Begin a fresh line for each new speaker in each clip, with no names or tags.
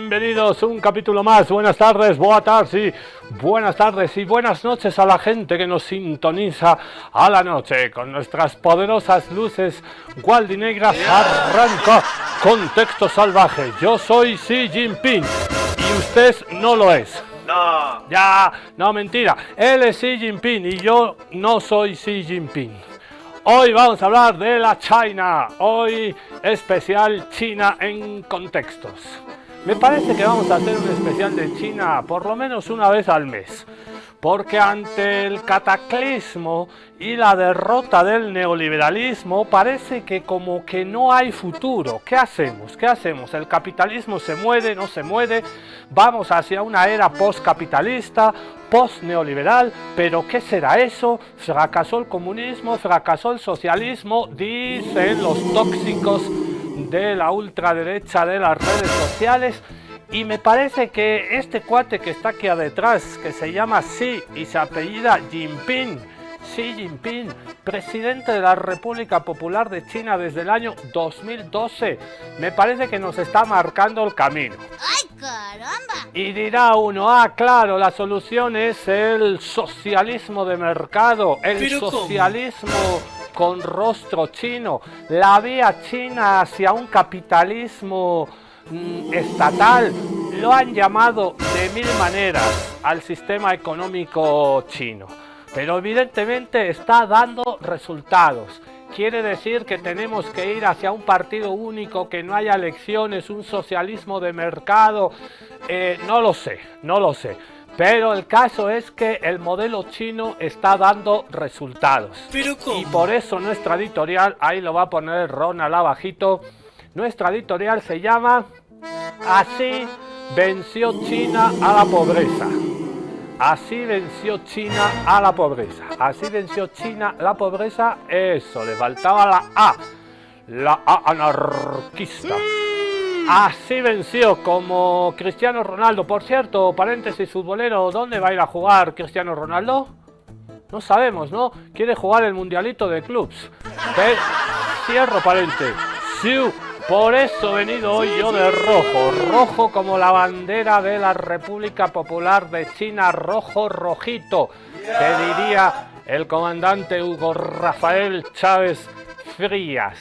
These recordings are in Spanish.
bienvenidos a un capítulo más. Buenas tardes, buenas tardes y buenas noches a la gente que nos sintoniza a la noche. Con nuestras poderosas luces gualdinegras arranca Contexto Salvaje. Yo soy Xi Jinping y usted no lo es.
No.
Ya, no, mentira. Él es Xi Jinping y yo no soy Xi Jinping. Hoy vamos a hablar de la China. Hoy especial China en contextos. Me parece que vamos a hacer un especial de China por lo menos una vez al mes. Porque ante el cataclismo y la derrota del neoliberalismo parece que como que no hay futuro. ¿Qué hacemos? ¿Qué hacemos? ¿El capitalismo se muere? ¿No se muere? Vamos hacia una era postcapitalista, post-neoliberal, pero ¿qué será eso? ¿Fracasó el comunismo? ¿Fracasó el socialismo? Dicen los tóxicos de la ultraderecha de las redes sociales. Y me parece que este cuate que está aquí detrás, que se llama Xi y se apellida Jinping, Xi Jinping, presidente de la República Popular de China desde el año 2012, me parece que nos está marcando el camino.
¡Ay, caramba!
Y dirá uno, claro, la solución es el socialismo de mercado, el socialismo con rostro chino, la vía china hacia un capitalismo estatal. Lo han llamado de mil maneras al sistema económico chino, pero evidentemente está dando resultados. Quiere decir que tenemos que ir hacia un partido único, que no haya elecciones, un socialismo de mercado. No lo sé. Pero el caso es que el modelo chino está dando resultados.
¿Pero cómo?
Y por eso nuestra editorial, ahí lo va a poner Ronald abajito, nuestra editorial se llama Así venció China a la pobreza. Así venció China a la pobreza. Así venció China la pobreza. Eso, le faltaba la A. La A anarquista. Así venció, como Cristiano Ronaldo. Por cierto, paréntesis futbolero, ¿dónde va a ir a jugar Cristiano Ronaldo? No sabemos, ¿no? Quiere jugar el mundialito de clubs. Cierro paréntesis. Sí, por eso he venido hoy yo de rojo como la bandera de la República Popular de China, rojo rojito, que diría el comandante Hugo Rafael Chávez Frías.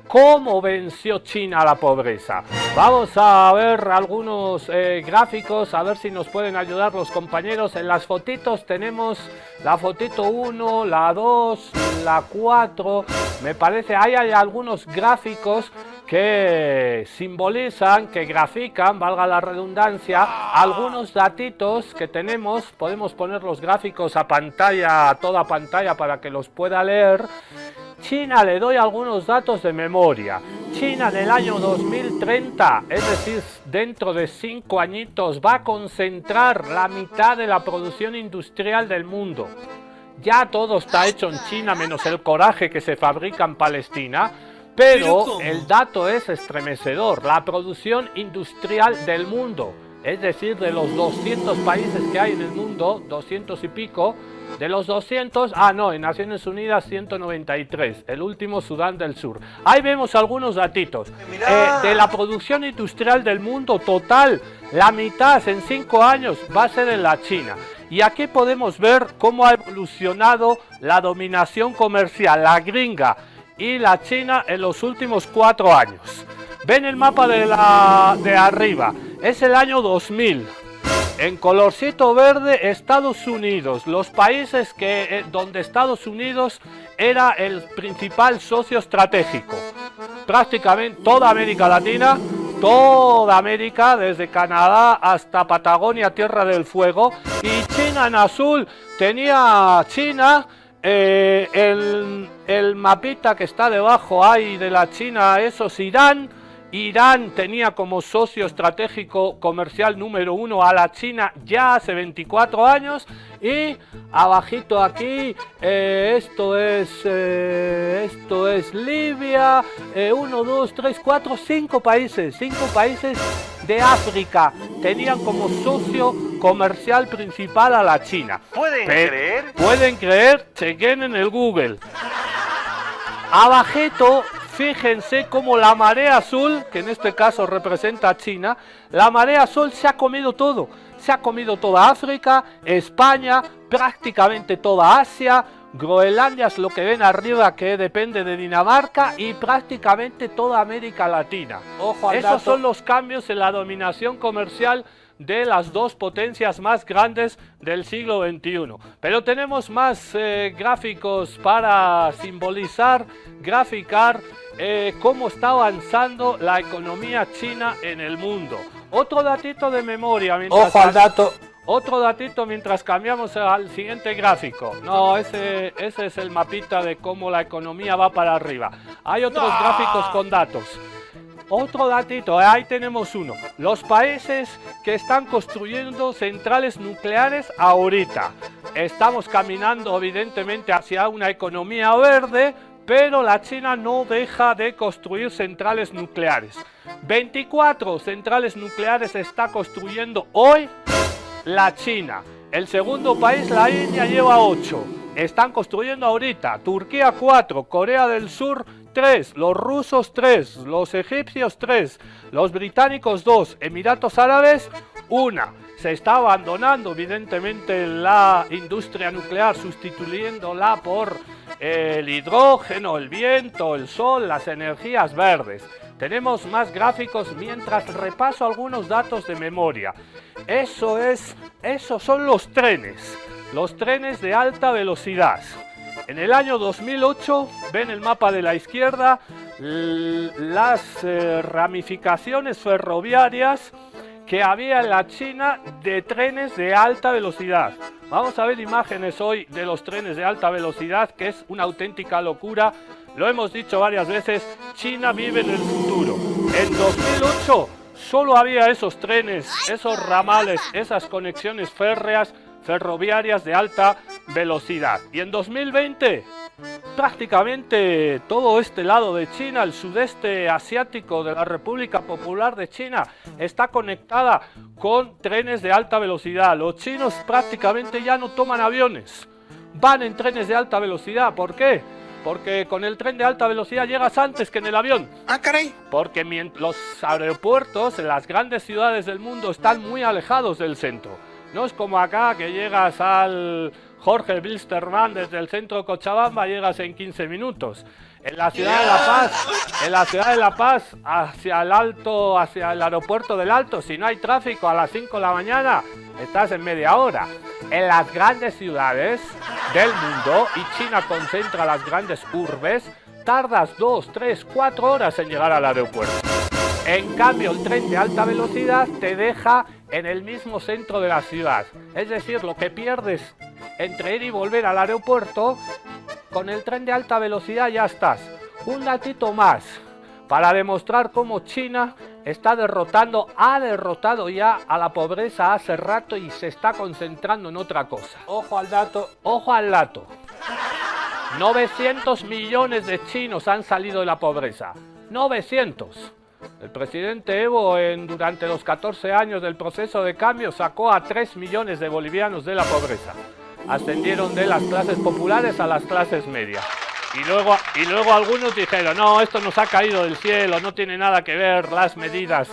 ¿Cómo venció China a la pobreza? Vamos a ver algunos gráficos, a ver si nos pueden ayudar los compañeros. En las fotitos tenemos la fotito 1, la 2, la 4. Me parece, ahí hay algunos gráficos que simbolizan, que grafican, valga la redundancia, algunos datitos que tenemos. Podemos poner los gráficos a pantalla, a toda pantalla, para que los pueda leer. China, le doy algunos datos de memoria. China en el año 2030, es decir, dentro de 5 añitos, va a concentrar la mitad de la producción industrial del mundo. Ya todo está hecho en China, menos el coraje que se fabrica en Palestina. Pero el dato es estremecedor. La producción industrial del mundo, es decir, de los 200 países que hay en el mundo, 200 y pico, de los 200, en Naciones Unidas 193, el último Sudán del Sur. Ahí vemos algunos datitos. De la producción industrial del mundo total, la mitad en 5 años va a ser en la China. Y aquí podemos ver cómo ha evolucionado la dominación comercial, la gringa y la China en los últimos 4 años. Ven el mapa de arriba, es el año 2000. En colorcito verde, Estados Unidos, los países donde Estados Unidos era el principal socio estratégico. Prácticamente toda América Latina, toda América, desde Canadá hasta Patagonia, Tierra del Fuego. Y China en azul, tenía China, el mapita que está debajo ahí de la China, eso es Irán. Irán tenía como socio estratégico comercial número 1 a la China ya hace 24 años. Y abajito aquí, esto es Libia, 1, 2, 3, 4, 5 países de África tenían como socio comercial principal a la China.
¿Pueden creer?
Chequen en el Google. Abajito, Fíjense cómo la marea azul, que en este caso representa a China, la marea azul se ha comido todo. Se ha comido toda África, España, prácticamente toda Asia, Groenlandia es lo que ven arriba, que depende de Dinamarca, y prácticamente toda América Latina.
Ojo al
Esos
dato.
son los cambios en la dominación comercial de las dos potencias más grandes del siglo XXI. Pero tenemos más gráficos para simbolizar, graficar cómo está avanzando la economía china en el mundo. Otro datito de memoria.
Ojo al dato.
Otro datito mientras cambiamos al siguiente gráfico. No, ese es el mapita de cómo la economía va para arriba. Hay otros gráficos con datos. Otro datito, ahí tenemos uno. Los países que están construyendo centrales nucleares ahorita. Estamos caminando evidentemente hacia una economía verde, pero la China no deja de construir centrales nucleares. 24 centrales nucleares está construyendo hoy la China. El segundo país, la India, lleva 8. Están construyendo ahorita. Turquía 4, Corea del Sur 3, los rusos 3, los egipcios 3, los británicos 2, Emiratos Árabes 1. Se está abandonando evidentemente la industria nuclear, sustituyéndola por el hidrógeno, el viento, el sol, las energías verdes. Tenemos más gráficos mientras repaso algunos datos de memoria. Esos son los trenes de alta velocidad. En el año 2008, ven el mapa de la izquierda, las ramificaciones ferroviarias que había en la China de trenes de alta velocidad. Vamos a ver imágenes hoy de los trenes de alta velocidad, que es una auténtica locura. Lo hemos dicho varias veces, China vive en el futuro. En 2008 solo había esos trenes, esos ramales, esas conexiones férreas, ferroviarias de alta velocidad. Y en 2020, prácticamente todo este lado de China, el sudeste asiático de la República Popular de China, está conectada con trenes de alta velocidad. Los chinos prácticamente ya no toman aviones, van en trenes de alta velocidad. ¿Por qué? Porque con el tren de alta velocidad llegas antes que en el avión.
Ah, caray.
Porque los aeropuertos en las grandes ciudades del mundo están muy alejados del centro. No es como acá, que llegas al Jorge Wilstermann desde el centro de Cochabamba, llegas en 15 minutos. En la ciudad de La Paz, hacia el aeropuerto del Alto, si no hay tráfico a las 5 de la mañana, estás en media hora. En las grandes ciudades del mundo, y China concentra las grandes urbes, tardas 2, 3, 4 horas en llegar al aeropuerto. En cambio, el tren de alta velocidad te deja en el mismo centro de la ciudad. Es decir, lo que pierdes entre ir y volver al aeropuerto, con el tren de alta velocidad ya estás. Un datito más para demostrar cómo China ha derrotado ya a la pobreza hace rato y se está concentrando en otra cosa.
Ojo al dato.
Ojo al dato. 900 millones de chinos han salido de la pobreza. 900. El presidente Evo durante los 14 años del proceso de cambio sacó a 3 millones de bolivianos de la pobreza. Ascendieron de las clases populares a las clases medias. Y luego algunos dijeron, no, esto nos ha caído del cielo, no tiene nada que ver las medidas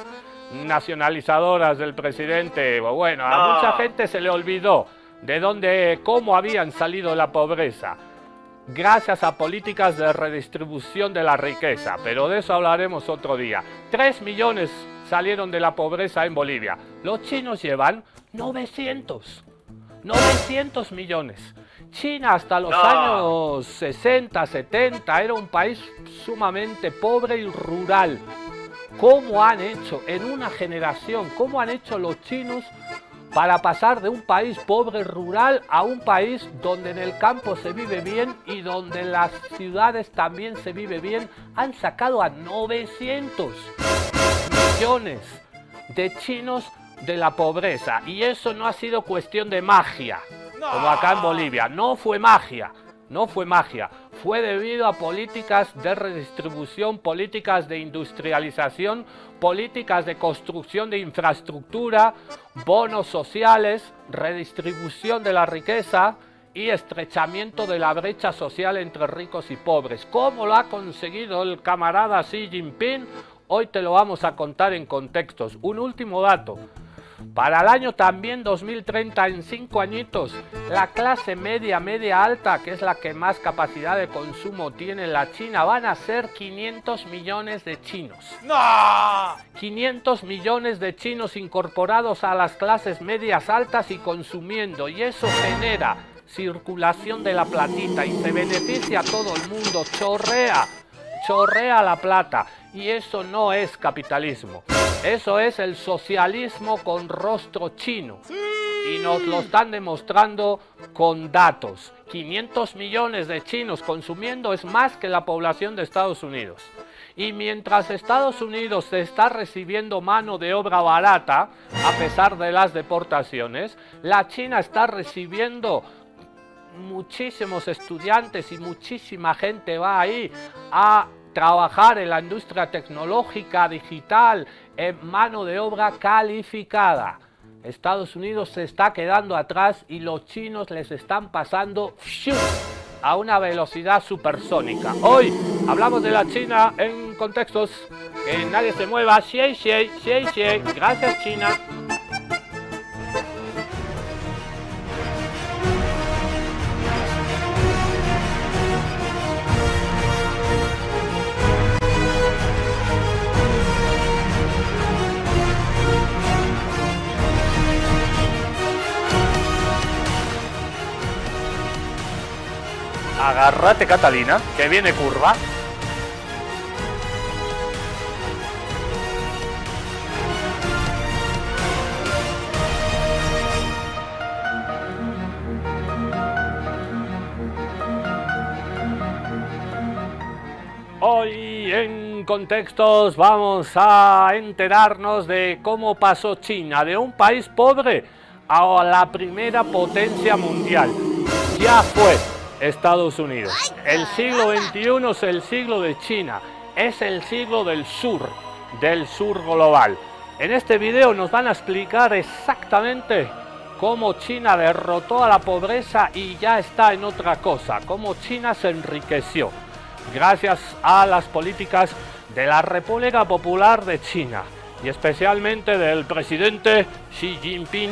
nacionalizadoras del presidente Evo. Bueno, a mucha gente se le olvidó cómo habían salido de la pobreza. Gracias a políticas de redistribución de la riqueza, pero de eso hablaremos otro día. 3 millones salieron de la pobreza en Bolivia. Los chinos llevan 900 millones. China hasta los años 60, 70 era un país sumamente pobre y rural. ¿Cómo han hecho en una generación, cómo han hecho los chinos para pasar de un país pobre rural a un país donde en el campo se vive bien y donde en las ciudades también se vive bien? Han sacado a 900 millones de chinos de la pobreza, y eso no ha sido cuestión de magia, como acá en Bolivia. No fue magia, fue debido a políticas de redistribución, políticas de industrialización, políticas de construcción de infraestructura, bonos sociales, redistribución de la riqueza y estrechamiento de la brecha social entre ricos y pobres. ¿Cómo lo ha conseguido el camarada Xi Jinping? Hoy te lo vamos a contar en contextos. Un último dato. Para el año también 2030, en 5 añitos, la clase media alta, que es la que más capacidad de consumo tiene en la China, van a ser 500 millones de chinos.
¡No!
500 millones de chinos incorporados a las clases medias altas y consumiendo, y eso genera circulación de la platita y se beneficia a todo el mundo, chorrea la plata, y eso no es capitalismo. Eso es el socialismo con rostro chino. Y nos lo están demostrando con datos. 500 millones de chinos consumiendo es más que la población de Estados Unidos. Y mientras Estados Unidos está recibiendo mano de obra barata, a pesar de las deportaciones, la China está recibiendo muchísimos estudiantes y muchísima gente va ahí a trabajar en la industria tecnológica, digital, en mano de obra calificada. Estados Unidos se está quedando atrás y los chinos les están pasando a una velocidad supersónica. Hoy hablamos de la China en contextos que nadie se mueva. Gracias, China. Agárrate, Catalina, que viene curva. Hoy en contextos vamos a enterarnos de cómo pasó China de un país pobre a la primera potencia mundial. Ya fue Estados Unidos. El siglo XXI es el siglo de China, es el siglo del sur global. En este video nos van a explicar exactamente cómo China derrotó a la pobreza y ya está en otra cosa, cómo China se enriqueció gracias a las políticas de la República Popular de China y especialmente del presidente Xi Jinping.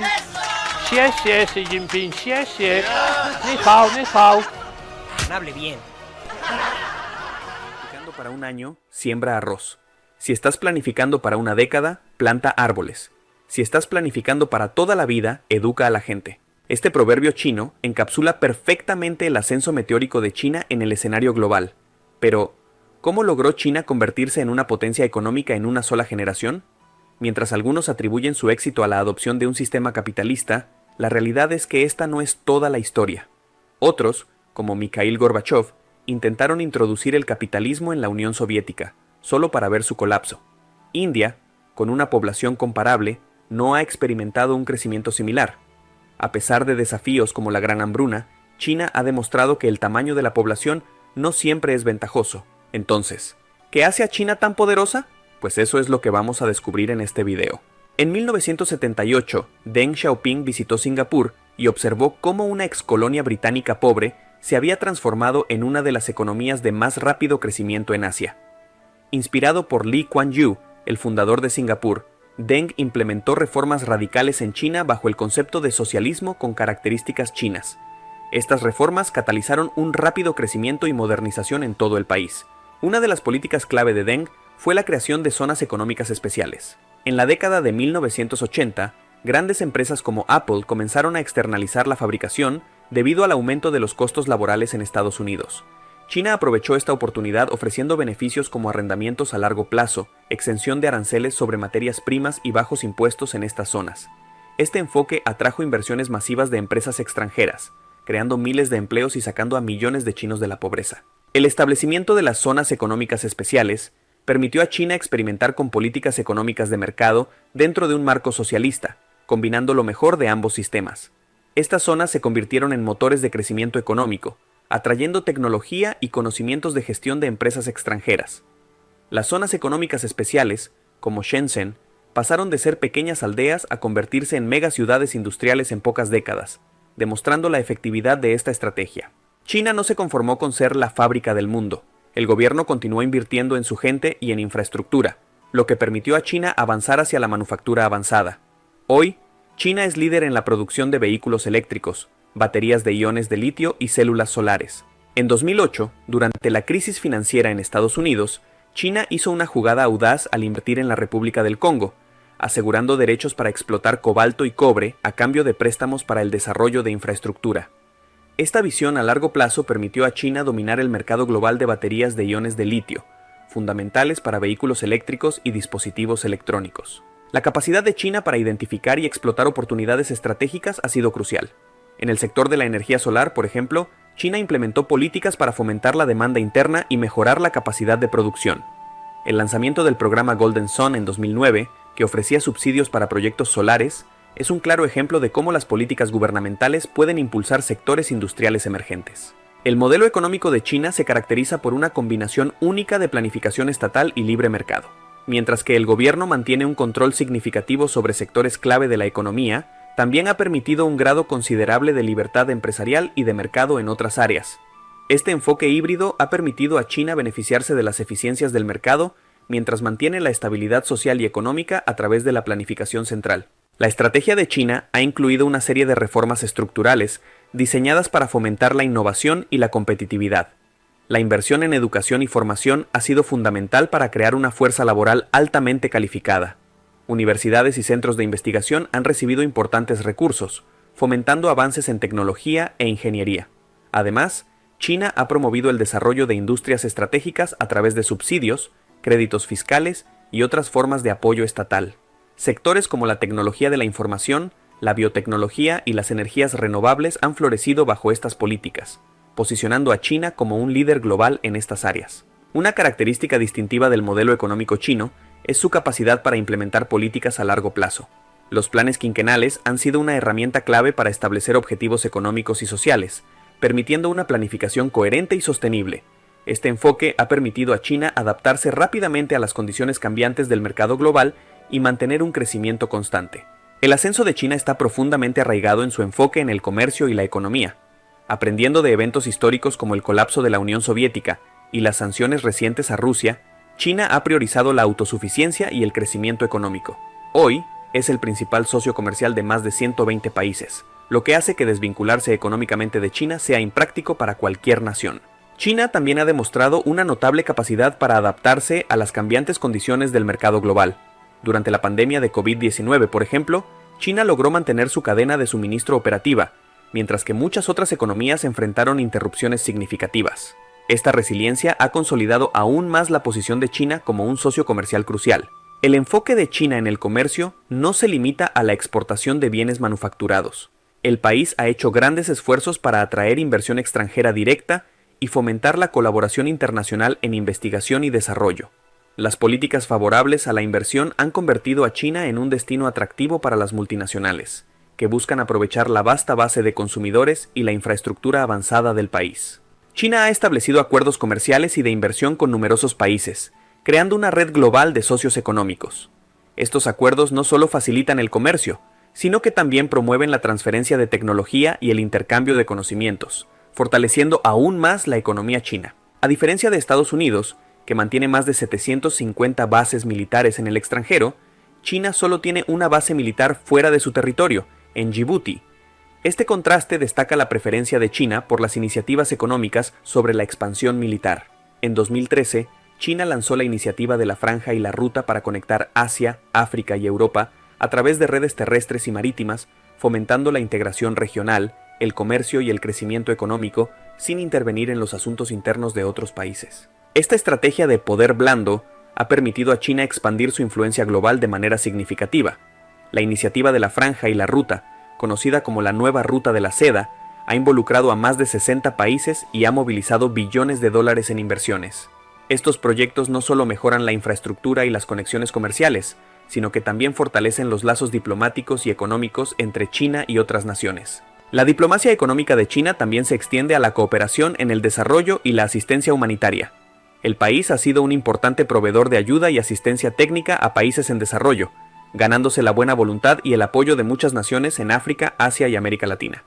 Xi Jinping, ni hao.
Hable bien.
Planificando para un año, siembra arroz. Si estás planificando para una década, planta árboles. Si estás planificando para toda la vida, educa a la gente. Este proverbio chino encapsula perfectamente el ascenso meteórico de China en el escenario global. Pero, ¿cómo logró China convertirse en una potencia económica en una sola generación? Mientras algunos atribuyen su éxito a la adopción de un sistema capitalista, la realidad es que esta no es toda la historia. Otros, como Mikhail Gorbachev, intentaron introducir el capitalismo en la Unión Soviética, solo para ver su colapso. India, con una población comparable, no ha experimentado un crecimiento similar. A pesar de desafíos como la Gran Hambruna, China ha demostrado que el tamaño de la población no siempre es ventajoso. Entonces, ¿qué hace a China tan poderosa? Pues eso es lo que vamos a descubrir en este video. En 1978, Deng Xiaoping visitó Singapur y observó cómo una excolonia británica pobre se había transformado en una de las economías de más rápido crecimiento en Asia. Inspirado por Lee Kuan Yew, el fundador de Singapur, Deng implementó reformas radicales en China bajo el concepto de socialismo con características chinas. Estas reformas catalizaron un rápido crecimiento y modernización en todo el país. Una de las políticas clave de Deng fue la creación de zonas económicas especiales. En la década de 1980, grandes empresas como Apple comenzaron a externalizar la fabricación debido al aumento de los costos laborales en Estados Unidos. China aprovechó esta oportunidad ofreciendo beneficios como arrendamientos a largo plazo, exención de aranceles sobre materias primas y bajos impuestos en estas zonas. Este enfoque atrajo inversiones masivas de empresas extranjeras, creando miles de empleos y sacando a millones de chinos de la pobreza. El establecimiento de las zonas económicas especiales permitió a China experimentar con políticas económicas de mercado dentro de un marco socialista, combinando lo mejor de ambos sistemas. Estas zonas se convirtieron en motores de crecimiento económico, atrayendo tecnología y conocimientos de gestión de empresas extranjeras. Las zonas económicas especiales, como Shenzhen, pasaron de ser pequeñas aldeas a convertirse en megaciudades industriales en pocas décadas, demostrando la efectividad de esta estrategia. China no se conformó con ser la fábrica del mundo. El gobierno continuó invirtiendo en su gente y en infraestructura, lo que permitió a China avanzar hacia la manufactura avanzada. Hoy, China es líder en la producción de vehículos eléctricos, baterías de iones de litio y células solares. En 2008, durante la crisis financiera en Estados Unidos, China hizo una jugada audaz al invertir en la República del Congo, asegurando derechos para explotar cobalto y cobre a cambio de préstamos para el desarrollo de infraestructura. Esta visión a largo plazo permitió a China dominar el mercado global de baterías de iones de litio, fundamentales para vehículos eléctricos y dispositivos electrónicos. La capacidad de China para identificar y explotar oportunidades estratégicas ha sido crucial. En el sector de la energía solar, por ejemplo, China implementó políticas para fomentar la demanda interna y mejorar la capacidad de producción. El lanzamiento del programa Golden Sun en 2009, que ofrecía subsidios para proyectos solares, es un claro ejemplo de cómo las políticas gubernamentales pueden impulsar sectores industriales emergentes. El modelo económico de China se caracteriza por una combinación única de planificación estatal y libre mercado. Mientras que el gobierno mantiene un control significativo sobre sectores clave de la economía, también ha permitido un grado considerable de libertad empresarial y de mercado en otras áreas. Este enfoque híbrido ha permitido a China beneficiarse de las eficiencias del mercado mientras mantiene la estabilidad social y económica a través de la planificación central. La estrategia de China ha incluido una serie de reformas estructurales diseñadas para fomentar la innovación y la competitividad. La inversión en educación y formación ha sido fundamental para crear una fuerza laboral altamente calificada. Universidades y centros de investigación han recibido importantes recursos, fomentando avances en tecnología e ingeniería. Además, China ha promovido el desarrollo de industrias estratégicas a través de subsidios, créditos fiscales y otras formas de apoyo estatal. Sectores como la tecnología de la información, la biotecnología y las energías renovables han florecido bajo estas políticas, posicionando a China como un líder global en estas áreas. Una característica distintiva del modelo económico chino es su capacidad para implementar políticas a largo plazo. Los planes quinquenales han sido una herramienta clave para establecer objetivos económicos y sociales, permitiendo una planificación coherente y sostenible. Este enfoque ha permitido a China adaptarse rápidamente a las condiciones cambiantes del mercado global y mantener un crecimiento constante. El ascenso de China está profundamente arraigado en su enfoque en el comercio y la economía. Aprendiendo de eventos históricos como el colapso de la Unión Soviética y las sanciones recientes a Rusia, China ha priorizado la autosuficiencia y el crecimiento económico. Hoy es el principal socio comercial de más de 120 países, lo que hace que desvincularse económicamente de China sea impráctico para cualquier nación. China también ha demostrado una notable capacidad para adaptarse a las cambiantes condiciones del mercado global. Durante la pandemia de COVID-19, por ejemplo, China logró mantener su cadena de suministro operativa, mientras que muchas otras economías enfrentaron interrupciones significativas. Esta resiliencia ha consolidado aún más la posición de China como un socio comercial crucial. El enfoque de China en el comercio no se limita a la exportación de bienes manufacturados. El país ha hecho grandes esfuerzos para atraer inversión extranjera directa y fomentar la colaboración internacional en investigación y desarrollo. Las políticas favorables a la inversión han convertido a China en un destino atractivo para las multinacionales, que buscan aprovechar la vasta base de consumidores y la infraestructura avanzada del país. China ha establecido acuerdos comerciales y de inversión con numerosos países, creando una red global de socios económicos. Estos acuerdos no solo facilitan el comercio, sino que también promueven la transferencia de tecnología y el intercambio de conocimientos, fortaleciendo aún más la economía china. A diferencia de Estados Unidos, que mantiene más de 750 bases militares en el extranjero, China solo tiene una base militar fuera de su territorio, en Djibouti. Este contraste destaca la preferencia de China por las iniciativas económicas sobre la expansión militar. En 2013, China lanzó la iniciativa de la Franja y la Ruta para conectar Asia, África y Europa a través de redes terrestres y marítimas, fomentando la integración regional, el comercio y el crecimiento económico, sin intervenir en los asuntos internos de otros países. Esta estrategia de poder blando ha permitido a China expandir su influencia global de manera significativa. La iniciativa de la Franja y la Ruta, conocida como la Nueva Ruta de la Seda, ha involucrado a más de 60 países y ha movilizado billones de dólares en inversiones. Estos proyectos no solo mejoran la infraestructura y las conexiones comerciales, sino que también fortalecen los lazos diplomáticos y económicos entre China y otras naciones. La diplomacia económica de China también se extiende a la cooperación en el desarrollo y la asistencia humanitaria. El país ha sido un importante proveedor de ayuda y asistencia técnica a países en desarrollo, ganándose la buena voluntad y el apoyo de muchas naciones en África, Asia y América Latina.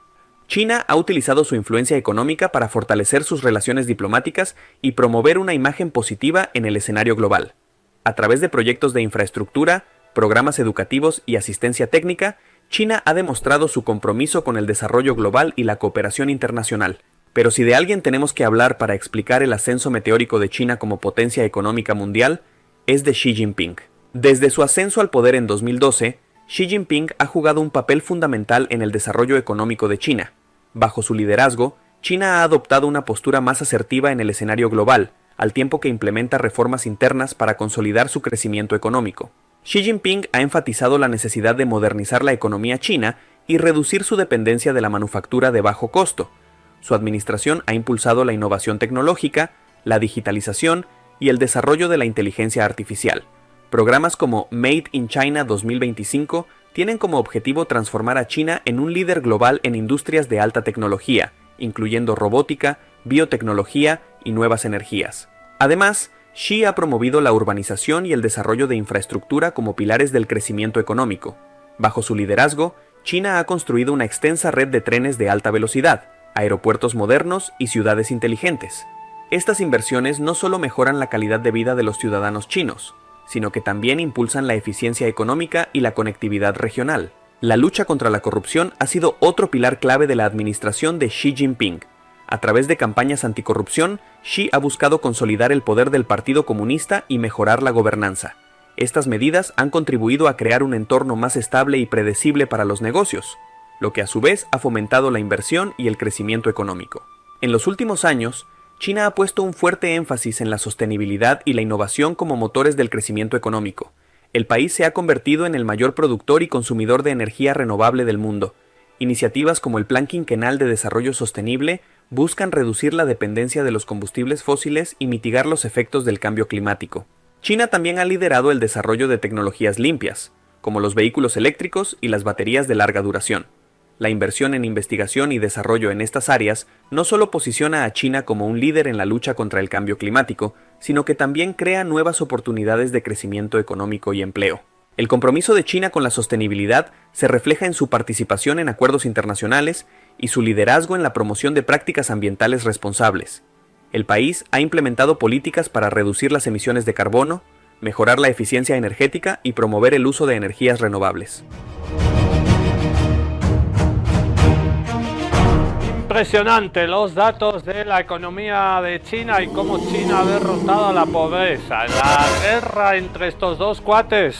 China ha utilizado su influencia económica para fortalecer sus relaciones diplomáticas y promover una imagen positiva en el escenario global. A través de proyectos de infraestructura, programas educativos y asistencia técnica, China ha demostrado su compromiso con el desarrollo global y la cooperación internacional. Pero si de alguien tenemos que hablar para explicar el ascenso meteórico de China como potencia económica mundial, es de Xi Jinping. Desde su ascenso al poder en 2012, Xi Jinping ha jugado un papel fundamental en el desarrollo económico de China. Bajo su liderazgo, China ha adoptado una postura más asertiva en el escenario global, al tiempo que implementa reformas internas para consolidar su crecimiento económico. Xi Jinping ha enfatizado la necesidad de modernizar la economía china y reducir su dependencia de la manufactura de bajo costo. Su administración ha impulsado la innovación tecnológica, la digitalización y el desarrollo de la inteligencia artificial. Programas como Made in China 2025 tienen como objetivo transformar a China en un líder global en industrias de alta tecnología, incluyendo robótica, biotecnología y nuevas energías. Además, Xi ha promovido la urbanización y el desarrollo de infraestructura como pilares del crecimiento económico. Bajo su liderazgo, China ha construido una extensa red de trenes de alta velocidad, aeropuertos modernos y ciudades inteligentes. Estas inversiones no solo mejoran la calidad de vida de los ciudadanos chinos, sino que también impulsan la eficiencia económica y la conectividad regional. La lucha contra la corrupción ha sido otro pilar clave de la administración de Xi Jinping. A través de campañas anticorrupción, Xi ha buscado consolidar el poder del Partido Comunista y mejorar la gobernanza. Estas medidas han contribuido a crear un entorno más estable y predecible para los negocios, lo que a su vez ha fomentado la inversión y el crecimiento económico. En los últimos años, China ha puesto un fuerte énfasis en la sostenibilidad y la innovación como motores del crecimiento económico. El país se ha convertido en el mayor productor y consumidor de energía renovable del mundo. Iniciativas como el Plan Quinquenal de Desarrollo Sostenible buscan reducir la dependencia de los combustibles fósiles y mitigar los efectos del cambio climático. China también ha liderado el desarrollo de tecnologías limpias, como los vehículos eléctricos y las baterías de larga duración. La inversión en investigación y desarrollo en estas áreas no solo posiciona a China como un líder en la lucha contra el cambio climático, sino que también crea nuevas oportunidades de crecimiento económico y empleo. El compromiso de China con la sostenibilidad se refleja en su participación en acuerdos internacionales y su liderazgo en la promoción de prácticas ambientales responsables. El país ha implementado políticas para reducir las emisiones de carbono, mejorar la eficiencia energética y promover el uso de energías renovables.
Impresionante los datos de la economía de China y cómo China ha derrotado a la pobreza. La guerra entre estos dos cuates,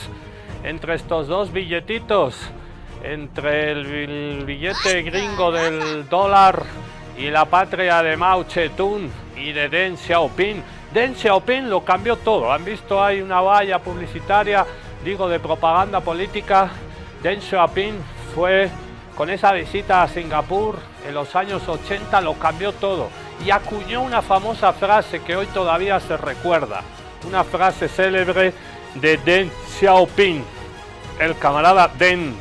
entre estos dos billetitos, entre el billete gringo del dólar y la patria de Mao Zedong y de Deng Xiaoping. Deng Xiaoping lo cambió todo. Han visto, hay una valla publicitaria, digo, de propaganda política. Deng Xiaoping fue, con esa visita a Singapur en los años 80, lo cambió todo y acuñó una famosa frase que hoy todavía se recuerda, una frase célebre de Deng Xiaoping, el camarada Deng: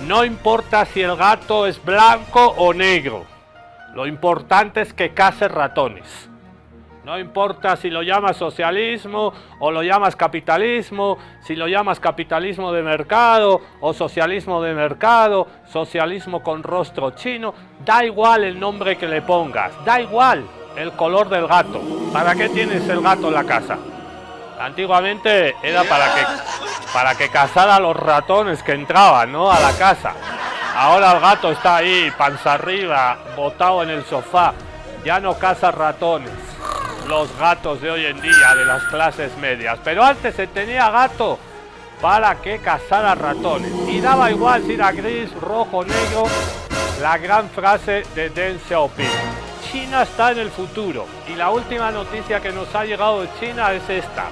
no importa si el gato es blanco o negro, lo importante es que case ratones. No importa si lo llamas socialismo o lo llamas capitalismo, si lo llamas capitalismo de mercado o socialismo de mercado, socialismo con rostro chino, da igual el nombre que le pongas, da igual el color del gato. ¿Para qué tienes el gato en la casa? Antiguamente era para que cazara a los ratones que entraban, ¿no?, a la casa. Ahora el gato está ahí, panza arriba, botado en el sofá, ya no caza ratones. Los gatos de hoy en día, de las clases medias. Pero antes se tenía gato para que cazara ratones. Y daba igual si era gris, rojo, negro. La gran frase de Deng Xiaoping: China está en el futuro. Y la última noticia que nos ha llegado de China es esta: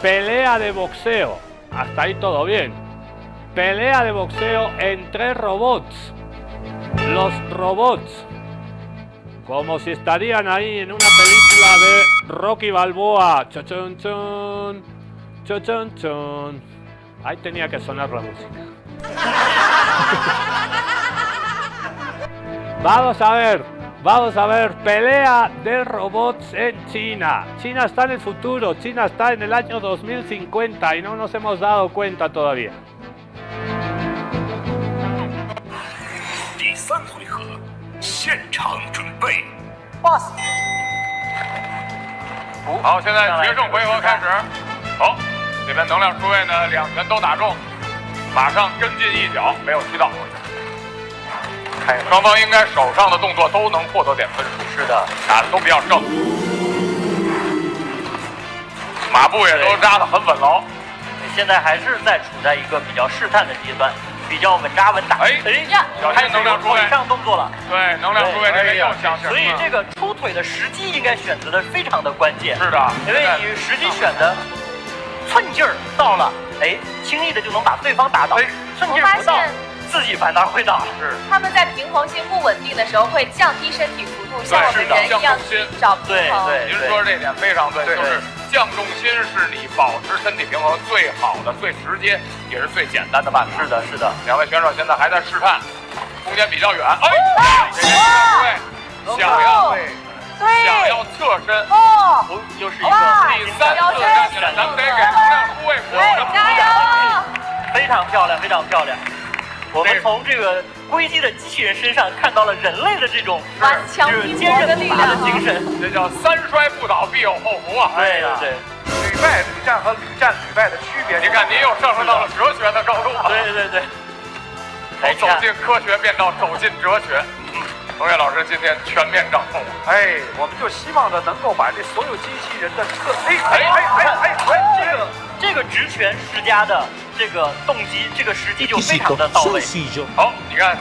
pelea de boxeo. Hasta ahí todo bien. Pelea de boxeo entre robots. Los robots, como si estarían ahí en una película de Rocky Balboa. Chon, chon, chon, chon, chon. Ahí tenía que sonar la música. Vamos a ver, pelea de robots en China. China está en el futuro, China está en el año 2050 y no nos hemos dado cuenta todavía.
现场准备。
boss，
好，现在决胜回合开始。好，这边能量诸位呢2拳都打中，马上跟进一脚，没有踢到。双方应该手上的动作都能获得点分数。
是的，
打的都比较正，马步也都扎得很稳牢。
现在还是在处在一个比较试探的阶段，比较稳扎稳打。
哎
呀，
小心能量诸位
腿上动作了。
对，能量诸位这边又想
所以这个出腿的时机应该选择的非常的关键。
是的，
因为你时机选的寸劲儿到了，哎，轻易的就能把对方打倒。寸劲儿不到，自己反倒会倒。是。
他们在平衡性不稳定的时候会降低身体幅度，像我们人一样找平衡。
您说这点非常对，就是降重心是你保持身体平衡最好的、最直接也是最简单的办法。
是的，是的。
两位选手现在还在试探，空间比较远。哎，这边对，想要侧身，
又是一个
第3次站起来，咱们得给能量诸位鼓掌，
加油！
非常漂亮，非常漂亮。我们从这个硅基的机器人身上看到了人类的这种
顽强拼搏的力量
的精神。
这叫三摔不倒，必有后福啊！
对呀，对。
屡败屡战和屡战屡败的区别，
你看，您又上升到了哲学的高度了。
对对对。
从走进科学变到走进哲学。程越老师今天全面掌控。
哎，我们就希望着能够把这所有机器人的
这个直拳施加的这个动机，这个时机就非常的到位。
好，你看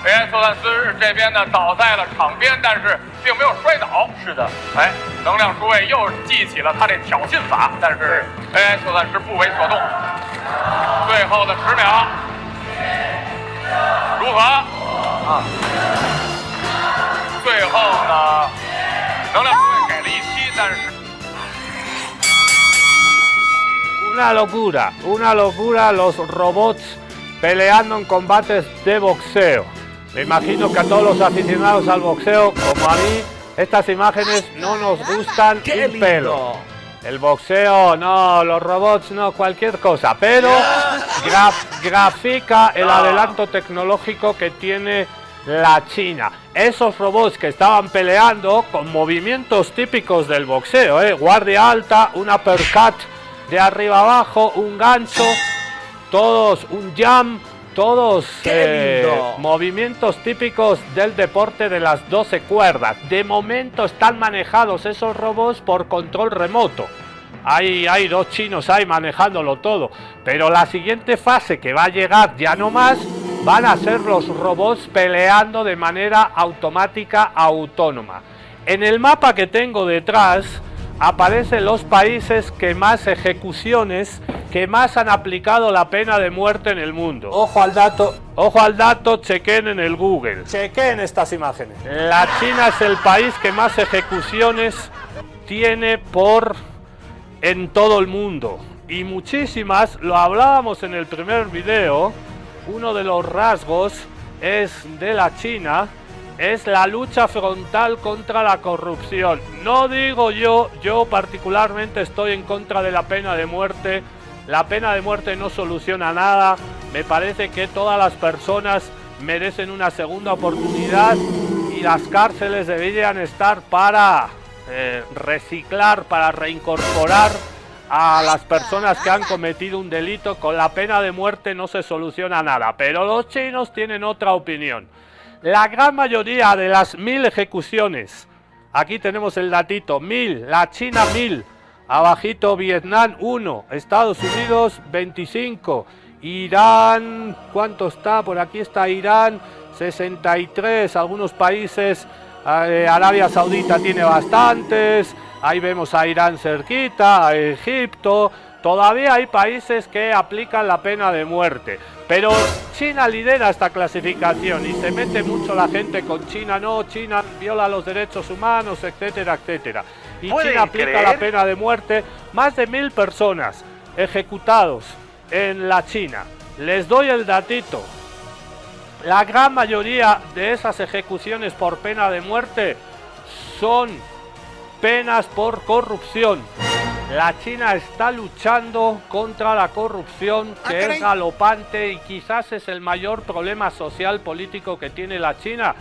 ，AI索兰斯这边呢倒在了场边，但是并没有摔倒。
是的，
哎，能量诸位又记起了他这挑衅法，但是 AI 索兰斯不为所动。最后的10秒，如何？最后呢，能量诸位给了1期，但是。
Una locura los robots peleando en combates de boxeo. Me imagino que a todos los aficionados al boxeo, como a mí, estas imágenes no nos gustan un pelo. El boxeo, no, los robots, no, cualquier cosa, pero grafica el adelanto tecnológico que tiene la China. Esos robots que estaban peleando con movimientos típicos del boxeo, guardia alta, un uppercut de arriba abajo, un gancho, todos un jam, todos movimientos típicos del deporte de las 12 cuerdas. De momento están manejados esos robots por control remoto. Hay 2 chinos ahí manejándolo todo, pero la siguiente fase que va a llegar ya no más van a ser los robots peleando de manera automática autónoma. En el mapa que tengo detrás aparecen los países que más ejecuciones, que más han aplicado la pena de muerte en el mundo. Ojo al dato, chequen en el Google. Chequen estas imágenes. La China es el país que más ejecuciones tiene en todo el mundo. Y muchísimas, lo hablábamos en el primer video, uno de los rasgos de la China es la lucha frontal contra la corrupción. No digo yo particularmente estoy en contra de la pena de muerte. La pena de muerte no soluciona nada. Me parece que todas las personas merecen una segunda oportunidad y las cárceles deberían estar para reciclar, para reincorporar a las personas que han cometido un delito. Con la pena de muerte no se soluciona nada, pero los chinos tienen otra opinión. La gran mayoría de las 1000 ejecuciones, aquí tenemos el datito, 1000, la China 1000, abajito Vietnam 1, Estados Unidos 25, Irán, ¿cuánto está? Por aquí está Irán, 63, algunos países, Arabia Saudita tiene bastantes, ahí vemos a Irán cerquita, a Egipto. Todavía hay países que aplican la pena de muerte, pero China lidera esta clasificación y se mete mucho la gente con China. No, China viola los derechos humanos, etcétera, etcétera. Y China aplica la pena de muerte. Más de 1000 personas ejecutados en la China. Les doy el datito. La gran mayoría de esas ejecuciones por pena de muerte son penas por corrupción. La China está luchando contra la corrupción, que es galopante, y quizás es el mayor problema social político que tiene la China.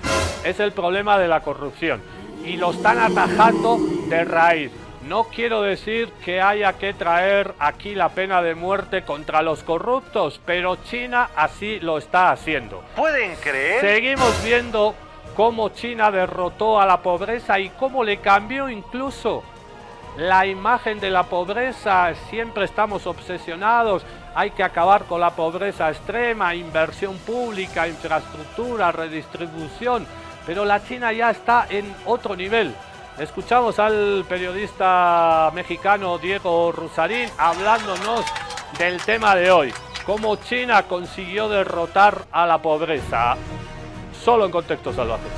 es el problema de la corrupción. Y lo están atajando de raíz. No quiero decir que haya que traer aquí la pena de muerte contra los corruptos, pero China así lo está haciendo.
¿Pueden creer?
Seguimos viendo cómo China derrotó a la pobreza y cómo le cambió incluso la imagen de la pobreza. Siempre estamos obsesionados, hay que acabar con la pobreza extrema, inversión pública, infraestructura, redistribución, pero la China ya está en otro nivel. Escuchamos al periodista mexicano Diego Rusarín hablándonos del tema de hoy, cómo China consiguió derrotar a la pobreza, solo en contextos salvajes.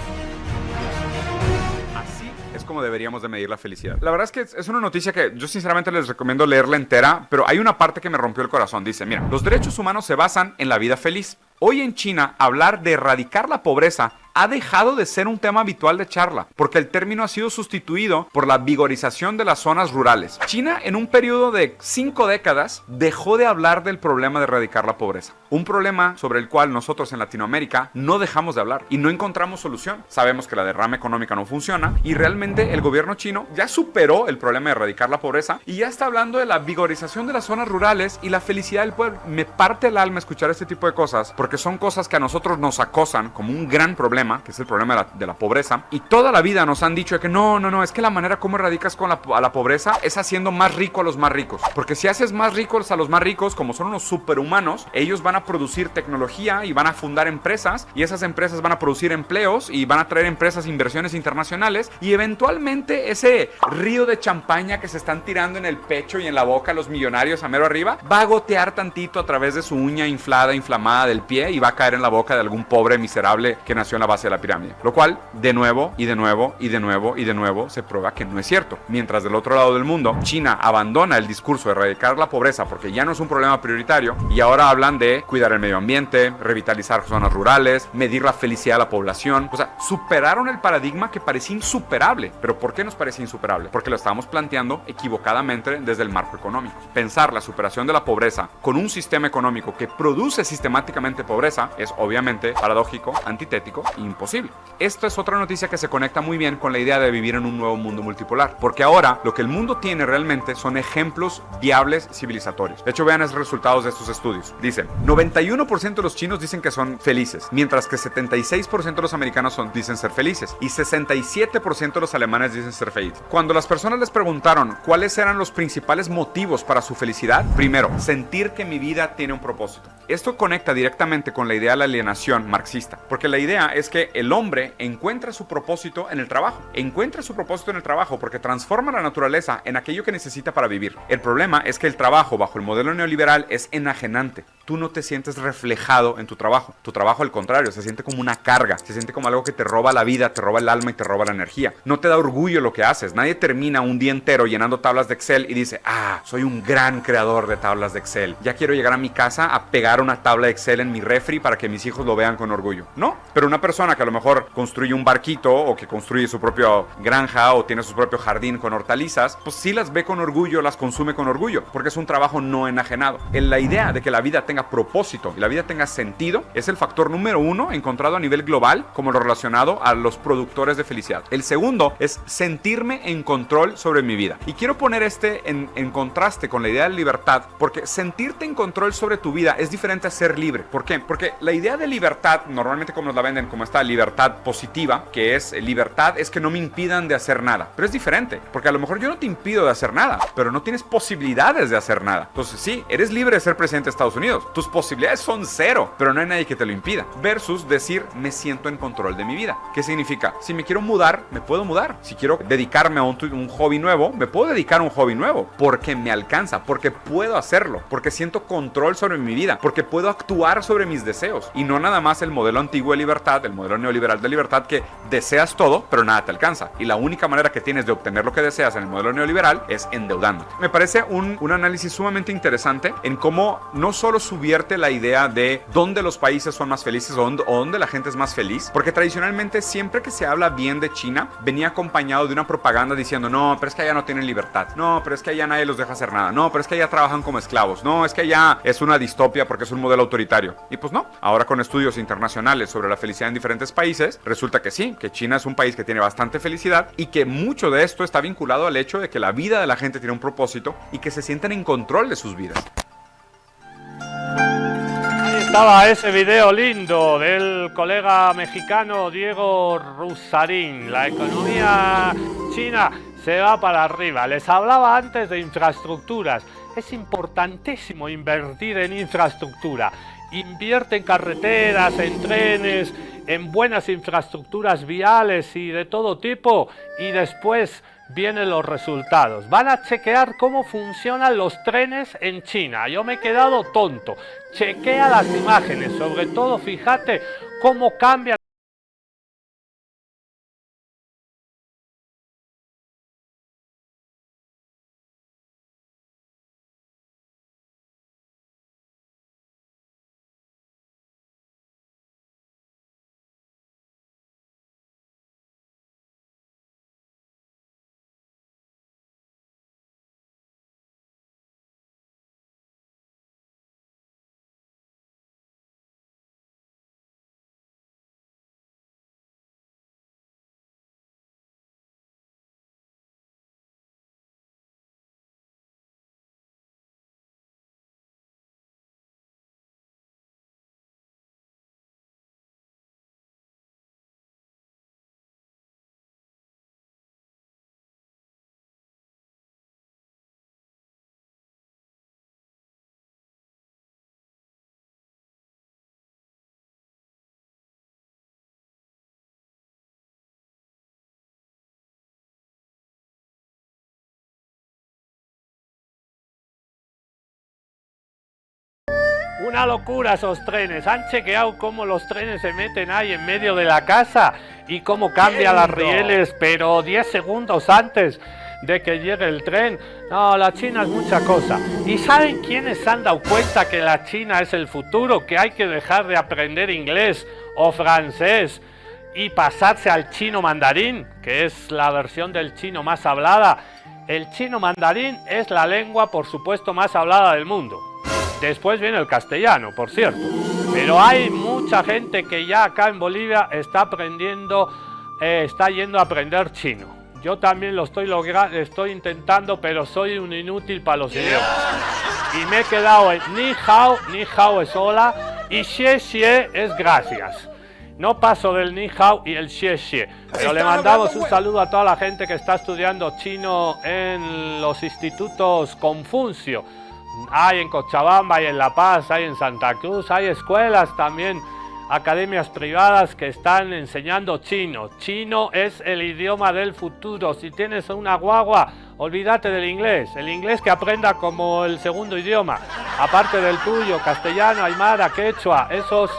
Así es como deberíamos de medir la felicidad. La verdad es que es una noticia que yo sinceramente les recomiendo leerla entera, pero hay una parte que me rompió el corazón. Dice, mira, los derechos humanos se basan en la vida feliz. Hoy en China, hablar de erradicar la pobreza ha dejado de ser un tema habitual de charla, porque el término ha sido sustituido por la vigorización de las zonas rurales. China, en un periodo de 5 décadas, dejó de hablar del problema de erradicar la pobreza. Un problema sobre el cual nosotros en Latinoamérica no dejamos de hablar y no encontramos solución. Sabemos que la derrama económica no funciona y realmente el gobierno chino ya superó el problema de erradicar la pobreza y ya está hablando de la vigorización de las zonas rurales y la felicidad del pueblo. Me parte el alma escuchar este tipo de cosas, porque son cosas que a nosotros nos acosan como un gran problema, que es el problema de la pobreza, y toda la vida nos han dicho de que no, es que la manera como erradicas a la pobreza es haciendo más rico a los más ricos, porque si haces más ricos a los más ricos, como son unos superhumanos, ellos van a producir tecnología y van a fundar empresas, y esas empresas van a producir empleos y van a traer empresas e inversiones internacionales, y eventualmente ese río de champaña que se están tirando en el pecho y en la boca los millonarios a mero arriba, va a gotear tantito a través de su uña inflamada del pie y va a caer en la boca de algún pobre miserable que nació en la base de la pirámide, lo cual de nuevo se prueba que no es cierto. Mientras del otro lado del mundo, China abandona el discurso de erradicar la pobreza porque ya no es un problema prioritario y ahora hablan de cuidar el medio ambiente, revitalizar zonas rurales, medir la felicidad de la población. O sea, superaron el paradigma que parecía insuperable. ¿Pero por qué nos parecía insuperable? Porque lo estábamos planteando equivocadamente desde el marco económico. Pensar la superación de la pobreza con un sistema económico que produce sistemáticamente pobreza es obviamente paradójico, antitético e imposible. Esto es otra noticia que se conecta muy bien con la idea de vivir en un nuevo mundo multipolar, porque ahora lo que el mundo tiene realmente son ejemplos viables civilizatorios. De hecho, vean los resultados de estos estudios. Dicen, 91% de los chinos dicen que son felices, mientras que 76% de los americanos dicen ser felices y 67% de los alemanes dicen ser felices. Cuando las personas les preguntaron cuáles eran los principales motivos para su felicidad, primero, sentir que mi vida tiene un propósito. Esto conecta directamente con la idea de la alienación marxista, porque la idea es que el hombre encuentra su propósito en el trabajo. Encuentra su propósito en el trabajo porque transforma la naturaleza en aquello que necesita para vivir. El problema es que el trabajo bajo el modelo neoliberal es enajenante. Tú no te sientes reflejado en tu trabajo. Tu trabajo, al contrario, se siente como una carga. Se siente como algo que te roba la vida, te roba el alma y te roba la energía. No te da orgullo lo que haces. Nadie termina un día entero llenando tablas de Excel y dice, soy un gran creador de tablas de Excel. Ya quiero llegar a mi casa a pegar una tabla de Excel en mi refri para que mis hijos lo vean con orgullo. No, pero una persona que a lo mejor construye un barquito o que construye su propia granja o tiene su propio jardín con hortalizas, pues sí las ve con orgullo, las consume con orgullo, porque es un trabajo no enajenado. La idea de que la vida tenga propósito y la vida tenga sentido es el factor número 1 encontrado a nivel global como lo relacionado a los productores de felicidad. El segundo es sentirme en control sobre mi vida. Y quiero poner en contraste con la idea de libertad, porque sentirte en control sobre tu vida es diferente a ser libre. ¿Por qué? Porque la idea de libertad, normalmente como nos la venden como esta libertad positiva, que es libertad es que no me impidan de hacer nada. Pero es diferente, porque a lo mejor yo no te impido de hacer nada, pero no tienes posibilidades de hacer nada. Entonces sí, eres libre de ser presidente de Estados Unidos. Tus posibilidades son 0, pero no hay nadie que te lo impida. Versus decir, me siento en control de mi vida. ¿Qué significa? Si me quiero mudar, me puedo mudar. Si quiero dedicarme a un hobby nuevo, me puedo dedicar a un hobby nuevo. Porque me alcanza, porque puedo hacerlo, porque siento control sobre mi vida, porque puedo actuar sobre mis deseos. Y no nada más el modelo antiguo de libertad, el modelo neoliberal de libertad que deseas todo, pero nada te alcanza. Y la única manera que tienes de obtener lo que deseas en el modelo neoliberal es endeudándote. Me parece un análisis sumamente interesante en cómo no solo su subvierte la idea de dónde los países son más felices o dónde la gente es más feliz, porque tradicionalmente siempre que se habla bien de China venía acompañado de una propaganda diciendo no, pero es que allá no tienen libertad, no, pero es que allá nadie los deja hacer nada, no, pero es que allá trabajan como esclavos, no, es que allá es una distopia porque es un modelo autoritario. Y pues no, ahora con estudios internacionales sobre la felicidad en diferentes países, resulta que sí, que China es un país que tiene bastante felicidad y que mucho de esto está vinculado al hecho de que la vida de la gente tiene un propósito y que se sienten en control de sus vidas.
Ahí estaba ese video lindo del colega mexicano Diego Rusarín. La economía china se va para arriba. Les hablaba antes de infraestructuras. Es importantísimo invertir en infraestructura. Invierte en carreteras, en trenes, en buenas infraestructuras viales y de todo tipo, y después vienen los resultados. Van a chequear cómo funcionan los trenes en China. Yo me he quedado tonto. Chequea las imágenes, sobre todo fíjate cómo cambian. Una locura esos trenes. Han chequeado cómo los trenes se meten ahí en medio de la casa y cómo cambian las rieles, pero 10 segundos antes de que llegue el tren. No, la China es mucha cosa. ¿Y saben quiénes se han dado cuenta que la China es el futuro? Que hay que dejar de aprender inglés o francés y pasarse al chino mandarín, que es la versión del chino más hablada. El chino mandarín es la lengua, por supuesto, más hablada del mundo. Después viene el castellano, por cierto. Pero hay mucha gente que ya acá en Bolivia está aprendiendo, está yendo a aprender chino. Yo también lo estoy intentando, pero soy un inútil para los idiomas. Y me he quedado en ni hao es hola, y xie xie es gracias. No paso del ni hao y el xie xie. Pero le mandamos un saludo a toda la gente que está estudiando chino en los institutos Confucio. Hay en Cochabamba, hay en La Paz, hay en Santa Cruz, hay escuelas también, academias privadas que están enseñando chino. Chino es el idioma del futuro. Si tienes una guagua, olvídate del inglés. El inglés que aprenda como el segundo idioma, aparte del tuyo, castellano, aymara, quechua, esos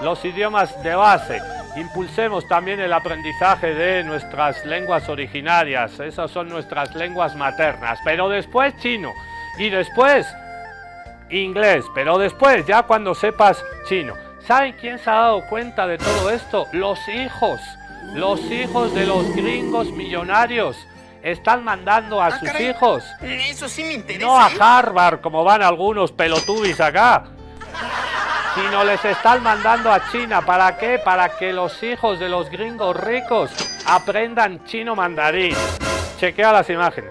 los idiomas de base. Impulsemos también el aprendizaje de nuestras lenguas originarias. Esas son nuestras lenguas maternas. Pero después chino y después inglés, pero después ya cuando sepas chino. ¿Saben quién se ha dado cuenta de todo esto? Los hijos de los gringos millonarios están mandando a sus hijos.
Eso sí me interesa.
No a Harvard como van algunos pelotubis acá, sino les están mandando a China. ¿Para qué? Para que los hijos de los gringos ricos aprendan chino mandarín. Chequea las imágenes.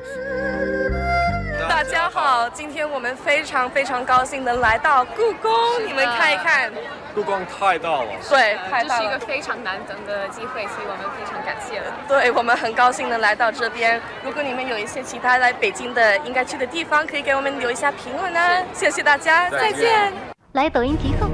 大家好，今天我们非常非常高兴的来到故宫，你们看一看，
故宫太大了，
对，太大了，
这是一个非常难得的机会，所以我们非常感谢了。
对，我们很高兴的来到这边。如果你们有一些其他来北京的应该去的地方，可以给我们留一下评论呢。谢谢大家，再见。
来抖音提送。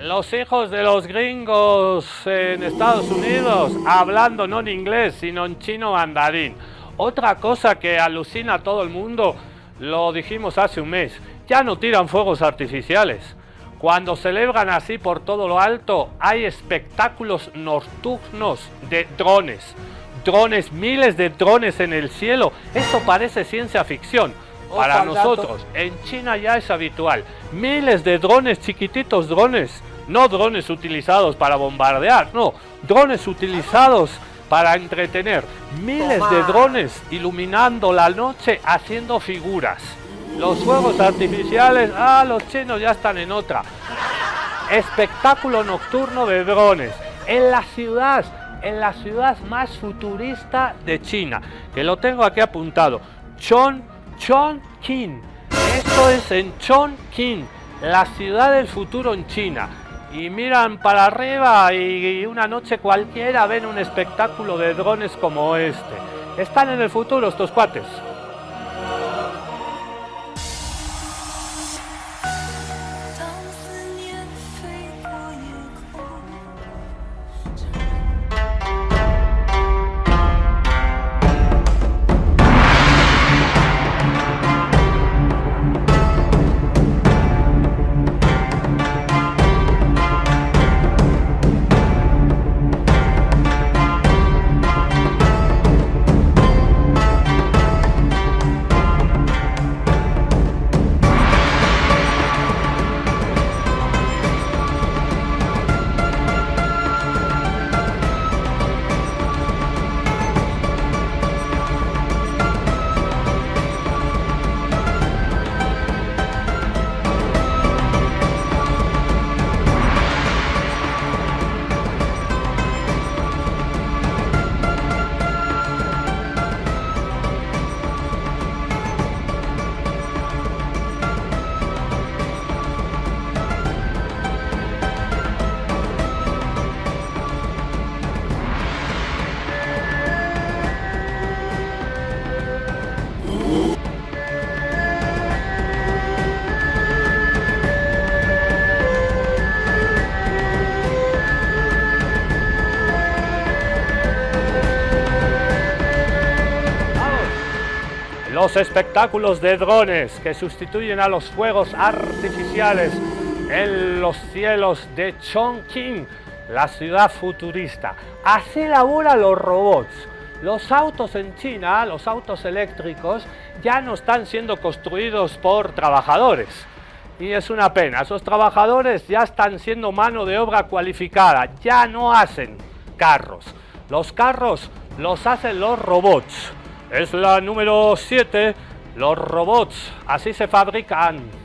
Los hijos de los gringos en Estados Unidos hablando no en inglés, sino en chino mandarín. Otra cosa que alucina a todo el mundo, lo dijimos hace un mes, ya no tiran fuegos artificiales. Cuando celebran así por todo lo alto, hay espectáculos nocturnos de drones. Miles de drones en el cielo. Esto parece ciencia ficción. Para nosotros, en China ya es habitual. Miles de drones, chiquititos drones, no drones utilizados para bombardear, no, drones utilizados para entretener. Miles de drones iluminando la noche, haciendo figuras. Los fuegos artificiales, los chinos ya están en otra. Espectáculo nocturno de drones en la ciudad más futurista de China, que lo tengo aquí apuntado, Chongqing. Esto es en Chongqing, la ciudad del futuro en China. Y miran para arriba y una noche cualquiera ven un espectáculo de drones como este. Están en el futuro estos cuates. Los espectáculos de drones que sustituyen a los fuegos artificiales en los cielos de Chongqing, la ciudad futurista. Así laburan los robots. Los autos en China, los autos eléctricos, ya no están siendo construidos por trabajadores. Y es una pena, esos trabajadores ya están siendo mano de obra cualificada, ya no hacen carros. Los carros los hacen los robots. Es la número 7, los robots, así se fabrican.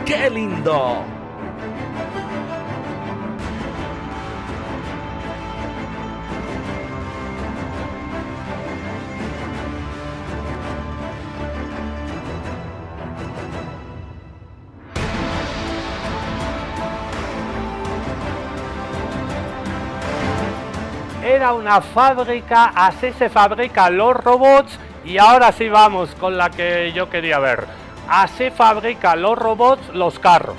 ¡Qué lindo!
Era una fábrica, así se fabrican los robots, y ahora sí vamos con la que yo quería ver. Así fabrican los robots los carros.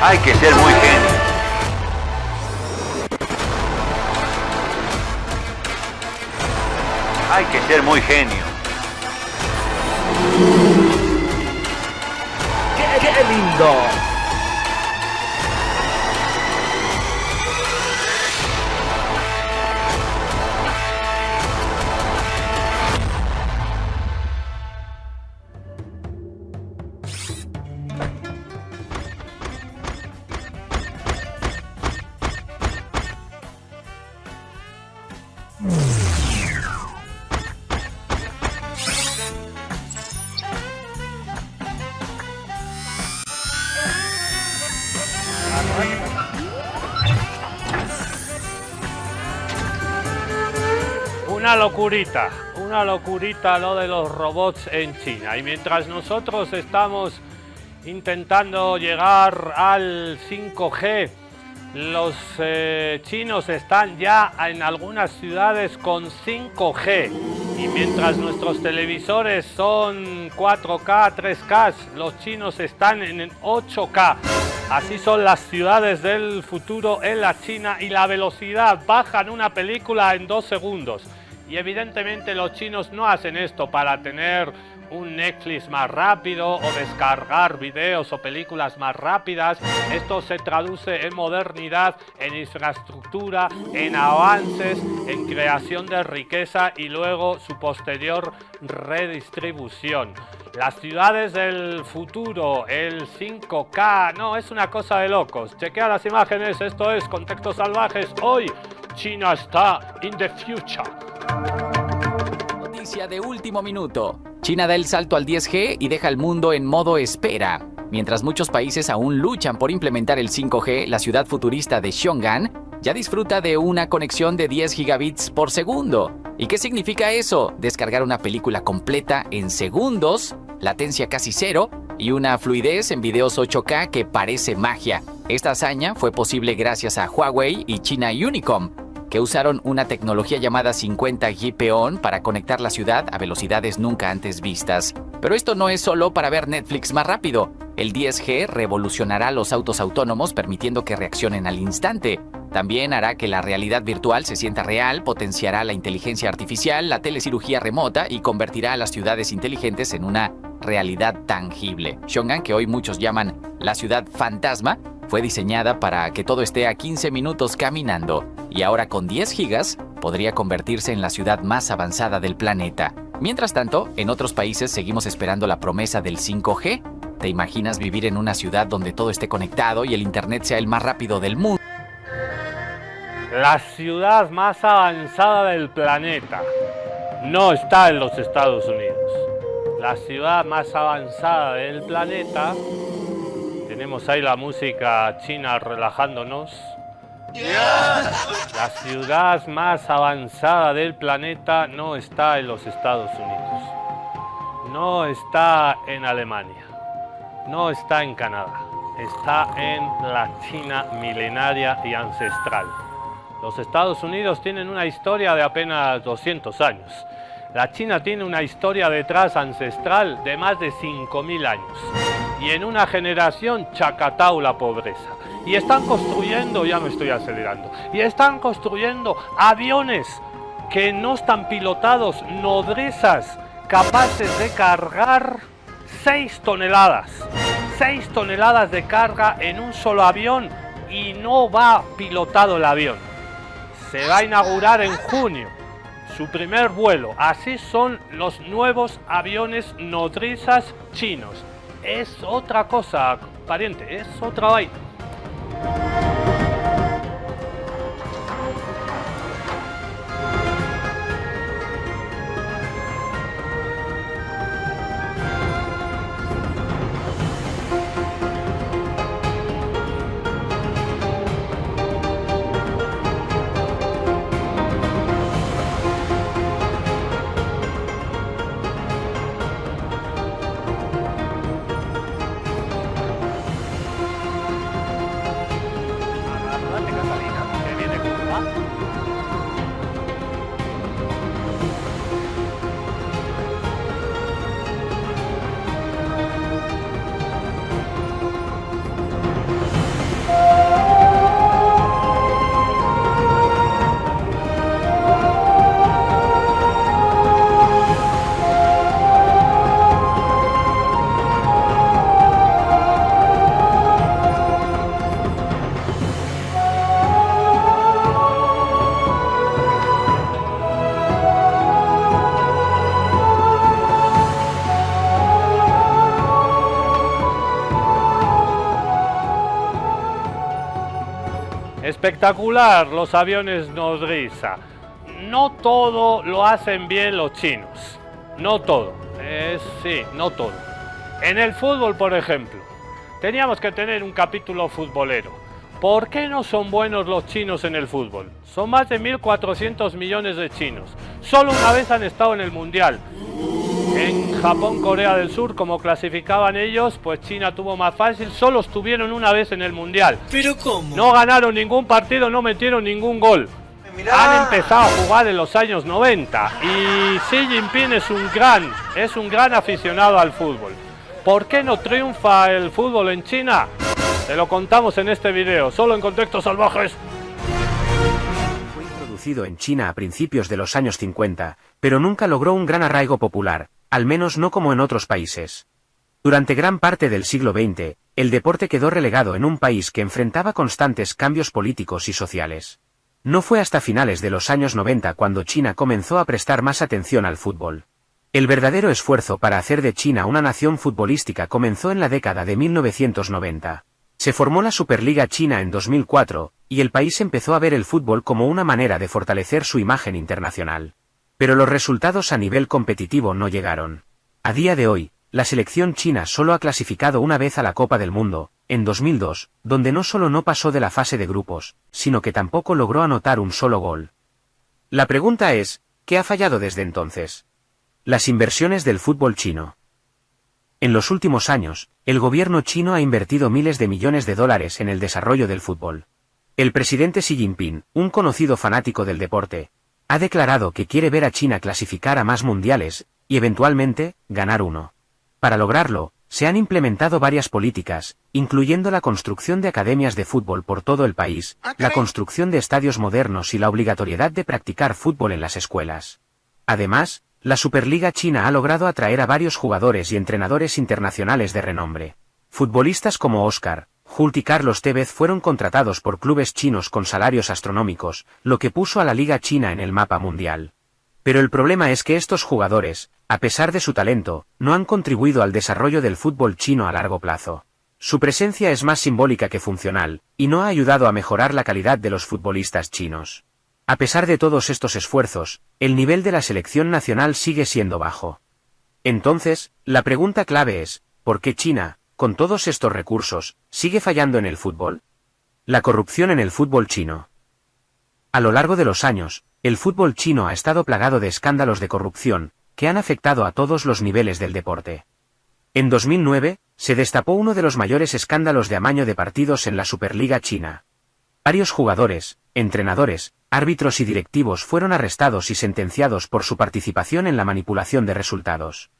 Hay que ser muy genio. Hay que ser muy genio.
¡Qué lindo!
Una locurita lo de los robots en China. Y mientras nosotros estamos intentando llegar al 5G, los chinos están ya en algunas ciudades con 5G. Y mientras nuestros televisores son 4K, 3K, los chinos están en 8K. Así son las ciudades del futuro en la China y la velocidad. Bajan una película en 2 segundos. Y evidentemente los chinos no hacen esto para tener un Netflix más rápido o descargar videos o películas más rápidas. Esto se traduce en modernidad, en infraestructura, en avances, en creación de riqueza y luego su posterior redistribución. Las ciudades del futuro, el 5K, no, es una cosa de locos. Chequea las imágenes, esto es Contextos Salvajes. Hoy China está in the future.
Noticia de último minuto. China da el salto al 10G y deja al mundo en modo espera. Mientras muchos países aún luchan por implementar el 5G, la ciudad futurista de Xiong'an ya disfruta de una conexión de 10 gigabits por segundo. ¿Y qué significa eso? Descargar una película completa en segundos, latencia casi cero y una fluidez en videos 8K que parece magia. Esta hazaña fue posible gracias a Huawei y China Unicom, que usaron una tecnología llamada 50 GPON para conectar la ciudad a velocidades nunca antes vistas. Pero esto no es solo para ver Netflix más rápido. El 10G revolucionará los autos autónomos permitiendo que reaccionen al instante. También hará que la realidad virtual se sienta real, potenciará la inteligencia artificial, la telecirugía remota y convertirá a las ciudades inteligentes en una realidad tangible. Xiong'an, que hoy muchos llaman la ciudad fantasma, fue diseñada para que todo esté a 15 minutos caminando y ahora con 10 gigas podría convertirse en la ciudad más avanzada del planeta. Mientras tanto, en otros países seguimos esperando la promesa del 5G. ¿Te imaginas vivir en una ciudad donde todo esté conectado y el internet sea el más rápido del mundo?
La ciudad más avanzada del planeta no está en los Estados Unidos. La ciudad más avanzada del planeta, tenemos ahí la música china relajándonos. La ciudad más avanzada del planeta no está en los Estados Unidos. No está en Alemania. No está en Canadá. Está en la China milenaria y ancestral. Los Estados Unidos tienen una historia de apenas 200 años. La China tiene una historia detrás ancestral de más de 5.000 años. Y en una generación chacatao la pobreza. Y están construyendo, ya me estoy acelerando, y están construyendo aviones que no están pilotados, nodrizas, capaces de cargar 6 toneladas. 6 toneladas de carga en un solo avión y no va pilotado el avión. Se va a inaugurar en junio su primer vuelo. Así son los nuevos aviones nodrizas chinos. Es otra cosa, pariente, es otra vaina. Espectacular, los aviones nodriza. No todo lo hacen bien los chinos. No todo. Sí, no todo. En el fútbol, por ejemplo, teníamos que tener un capítulo futbolero. ¿Por qué no son buenos los chinos en el fútbol? Son más de 1.400 millones de chinos. Solo una vez han estado en el Mundial. En Japón, Corea del Sur, como clasificaban ellos, pues China tuvo más fácil. Solo estuvieron una vez en el Mundial.
¿Pero cómo?
No ganaron ningún partido, no metieron ningún gol. Han empezado a jugar en los años 90 y Xi Jinping es un gran aficionado al fútbol. ¿Por qué no triunfa el fútbol en China? Te lo contamos en este video, solo en Contextos Salvajes.
Fue introducido en China a principios de los años 50, pero nunca logró un gran arraigo popular, al menos no como en otros países. Durante gran parte del siglo XX, el deporte quedó relegado en un país que enfrentaba constantes cambios políticos y sociales. No fue hasta finales de los años 90 cuando China comenzó a prestar más atención al fútbol. El verdadero esfuerzo para hacer de China una nación futbolística comenzó en la década de 1990. Se formó la Superliga China en 2004, y el país empezó a ver el fútbol como una manera de fortalecer su imagen internacional. Pero los resultados a nivel competitivo no llegaron. A día de hoy, la selección china solo ha clasificado una vez a la Copa del Mundo, en 2002, donde no solo no pasó de la fase de grupos, sino que tampoco logró anotar un solo gol. La pregunta es, ¿qué ha fallado desde entonces? Las inversiones del fútbol chino. En los últimos años, el gobierno chino ha invertido miles de millones de dólares en el desarrollo del fútbol. El presidente Xi Jinping, un conocido fanático del deporte, ha declarado que quiere ver a China clasificar a más mundiales, y eventualmente, ganar uno. Para lograrlo, se han implementado varias políticas, incluyendo la construcción de academias de fútbol por todo el país, la construcción de estadios modernos y la obligatoriedad de practicar fútbol en las escuelas. Además, la Superliga China ha logrado atraer a varios jugadores y entrenadores internacionales de renombre. Futbolistas como Oscar, Hult y Carlos Tevez fueron contratados por clubes chinos con salarios astronómicos, lo que puso a la Liga China en el mapa mundial. Pero el problema es que estos jugadores, a pesar de su talento, no han contribuido al desarrollo del fútbol chino a largo plazo. Su presencia es más simbólica que funcional, y no ha ayudado a mejorar la calidad de los futbolistas chinos. A pesar de todos estos esfuerzos, el nivel de la selección nacional sigue siendo bajo. Entonces, la pregunta clave es, ¿por qué China, con todos estos recursos, sigue fallando en el fútbol? La corrupción en el fútbol chino. A lo largo de los años, el fútbol chino ha estado plagado de escándalos de corrupción, que han afectado a todos los niveles del deporte. En 2009, se destapó uno de los mayores escándalos de amaño de partidos en la Superliga China. Varios jugadores, entrenadores, árbitros y directivos fueron arrestados y sentenciados por su participación en la manipulación de resultados.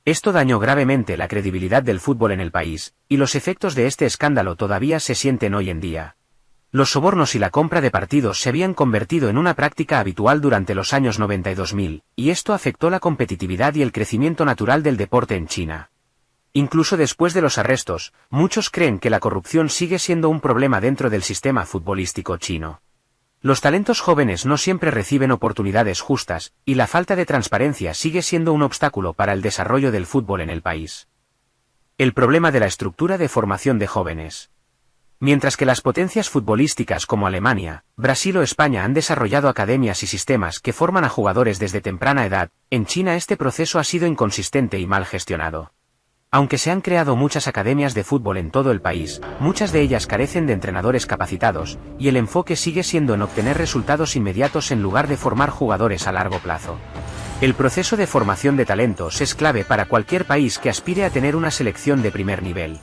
Esto dañó gravemente la credibilidad del fútbol en el país, y los efectos de este escándalo todavía se sienten hoy en día. Los sobornos y la compra de partidos se habían convertido en una práctica habitual durante los años 90 y 2000, y esto afectó la competitividad y el crecimiento natural del deporte en China. Incluso después de los arrestos, muchos creen que la corrupción sigue siendo un problema dentro del sistema futbolístico chino. Los talentos jóvenes no siempre reciben oportunidades justas, y la falta de transparencia sigue siendo un obstáculo para el desarrollo del fútbol en el país. El problema de la estructura de formación de jóvenes. Mientras que las potencias futbolísticas como Alemania, Brasil o España han desarrollado academias y sistemas que forman a jugadores desde temprana edad, en China este proceso ha sido inconsistente y mal gestionado. Aunque se han creado muchas academias de fútbol en todo el país, muchas de ellas carecen de entrenadores capacitados, y el enfoque sigue siendo en obtener resultados inmediatos en lugar de formar jugadores a largo plazo. El proceso de formación de talentos es clave para cualquier país que aspire a tener una selección de primer nivel.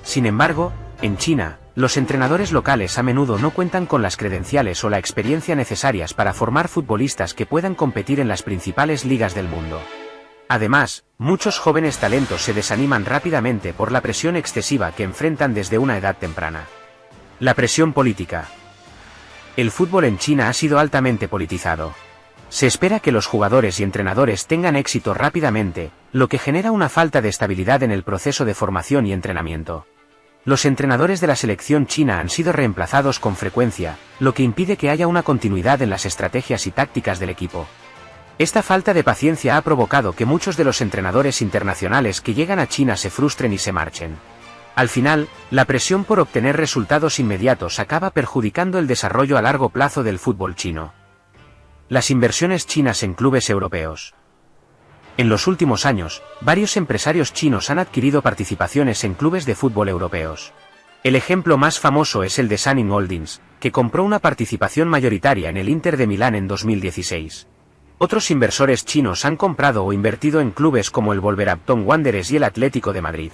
Sin embargo, en China, los entrenadores locales a menudo no cuentan con las credenciales o la experiencia necesarias para formar futbolistas que puedan competir en las principales ligas del mundo. Además, muchos jóvenes talentos se desaniman rápidamente por la presión excesiva que enfrentan desde una edad temprana. La presión política. El fútbol en China ha sido altamente politizado. Se espera que los jugadores y entrenadores tengan éxito rápidamente, lo que genera una falta de estabilidad en el proceso de formación y entrenamiento. Los entrenadores de la selección china han sido reemplazados con frecuencia, lo que impide que haya una continuidad en las estrategias y tácticas del equipo. Esta falta de paciencia ha provocado que muchos de los entrenadores internacionales que llegan a China se frustren y se marchen. Al final, la presión por obtener resultados inmediatos acaba perjudicando el desarrollo a largo plazo del fútbol chino. Las inversiones chinas en clubes europeos. En los últimos años, varios empresarios chinos han adquirido participaciones en clubes de fútbol europeos. El ejemplo más famoso es el de Suning Holdings, que compró una participación mayoritaria en el Inter de Milán en 2016. Otros inversores chinos han comprado o invertido en clubes como el Wolverhampton Wanderers y el Atlético de Madrid.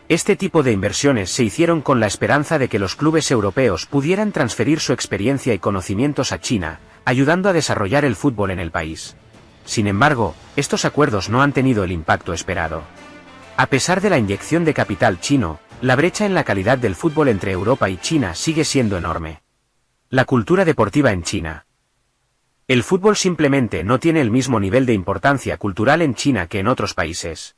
Este tipo de inversiones se hicieron con la esperanza de que los clubes europeos pudieran transferir su experiencia y conocimientos a China, ayudando a desarrollar el fútbol en el país. Sin embargo, estos acuerdos no han tenido el impacto esperado. A pesar de la inyección de capital chino, la brecha en la calidad del fútbol entre Europa y China sigue siendo enorme. La cultura deportiva en China. El fútbol simplemente no tiene el mismo nivel de importancia cultural en China que en otros países.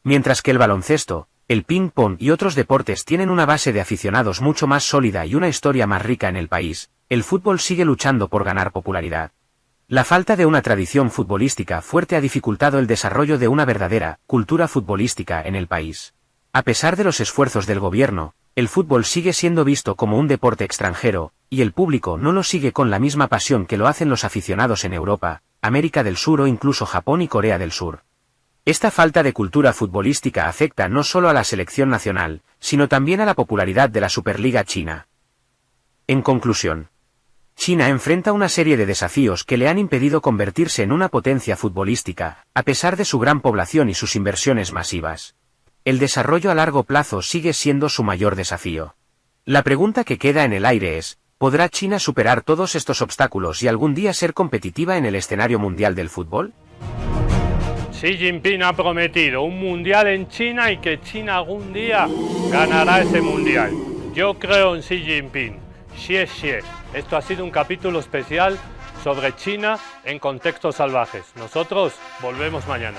Mientras que el baloncesto, el ping-pong y otros deportes tienen una base de aficionados mucho más sólida y una historia más rica en el país, el fútbol sigue luchando por ganar popularidad. La falta de una tradición futbolística fuerte ha dificultado el desarrollo de una verdadera cultura futbolística en el país. A pesar de los esfuerzos del gobierno, el fútbol sigue siendo visto como un deporte extranjero, y el público no lo sigue con la misma pasión que lo hacen los aficionados en Europa, América del Sur o incluso Japón y Corea del Sur. Esta falta de cultura futbolística afecta no solo a la selección nacional, sino también a la popularidad de la Superliga China. En conclusión, China enfrenta una serie de desafíos que le han impedido convertirse en una potencia futbolística, a pesar de su gran población y sus inversiones masivas. El desarrollo a largo plazo sigue siendo su mayor desafío. La pregunta que queda en el aire es, ¿podrá China superar todos estos obstáculos y algún día ser competitiva en el escenario mundial del fútbol?
Xi Jinping ha prometido un mundial en China y que China algún día ganará ese mundial. Yo creo en Xi Jinping. Xie Xie. Esto ha sido un capítulo especial sobre China en contextos salvajes. Nosotros volvemos mañana.